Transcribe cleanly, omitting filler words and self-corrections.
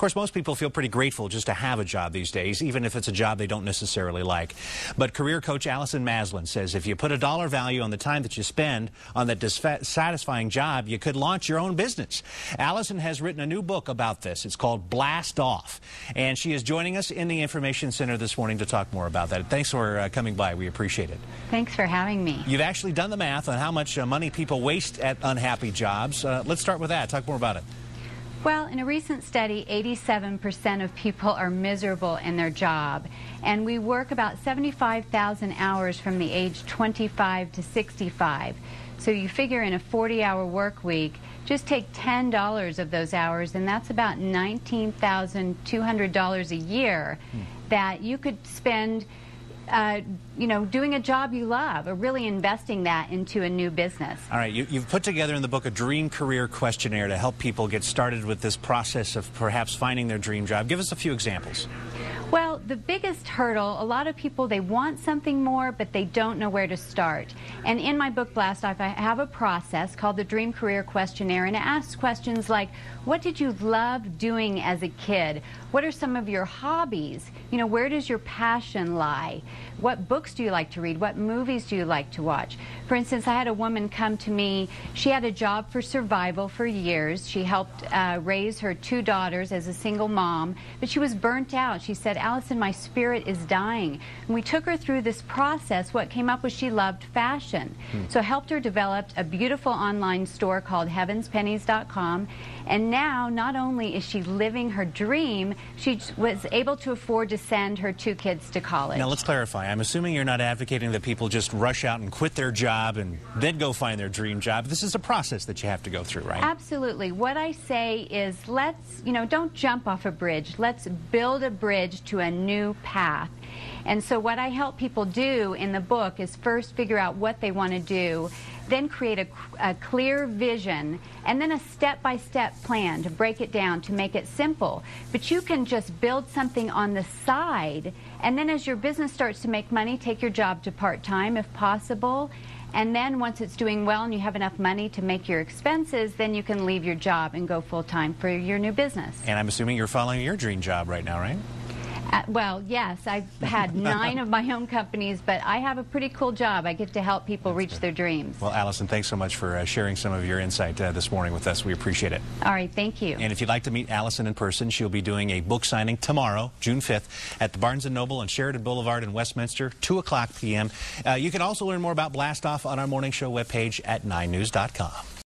course, most people feel pretty grateful just to have a job these days, even if it's a job they don't necessarily like. But career coach Allison Maslan says if you put a dollar value on the time that you spend on that satisfying job, you could launch your own business. Allison has written a new book about this. It's called Blast Off. And she is joining us in the Information Center this morning to talk more about that. Thanks for coming by. We appreciate it. Thanks for having me. You've actually done the math on how much money people waste at unhappy jobs. Let's start with that. Talk more about it. Well, in a recent study, 87% of people are miserable in their job. And we work about 75,000 hours from the age 25 to 65. So you figure in a 40-hour work week, just take $10 of those hours, and that's about $19,200 a year that you could spend doing a job you love, or really investing that into a new business. All right, you've put together in the book a dream career questionnaire to help people get started with this process of perhaps finding their dream job. Give us a few examples. Well, the biggest hurdle, a lot of people, they want something more, but they don't know where to start. And in my book, Blast Off, I have a process called the Dream Career Questionnaire, and it asks questions like, what did you love doing as a kid? What are some of your hobbies? You know, where does your passion lie? What books do you like to read? What movies do you like to watch? For instance, I had a woman come to me. She had a job for survival for years. She helped raise her 2 daughters as a single mom, but she was burnt out. She said, Allison, my spirit is dying. And we took her through this process. What came up was she loved fashion. So I helped her develop a beautiful online store called heavenspennies.com. And now, not only is she living her dream, she was able to afford to send her 2 kids to college. Now, let's clarify. I'm assuming you're not advocating that people just rush out and quit their job and then go find their dream job. This is a process that you have to go through, right? Absolutely. What I say is don't jump off a bridge. Let's build a bridge to a new path. And so what I help people do in the book is first figure out what they want to do, then create a clear vision, and then a step-by-step plan to break it down, to make it simple. But you can just build something on the side, and then as your business starts to make money, take your job to part-time if possible. And then once it's doing well and you have enough money to make your expenses, then you can leave your job and go full-time for your new business. And I'm assuming you're following your dream job right now, right? Well, yes, I've had 9 of my own companies, but I have a pretty cool job. I get to help people reach their dreams. Well, Allison, thanks so much for sharing some of your insight this morning with us. We appreciate it. All right, thank you. And if you'd like to meet Allison in person, she'll be doing a book signing tomorrow, June 5th, at the Barnes & Noble on Sheridan Boulevard in Westminster, 2 o'clock p.m. You can also learn more about Blast Off on our morning show webpage at 9news.com.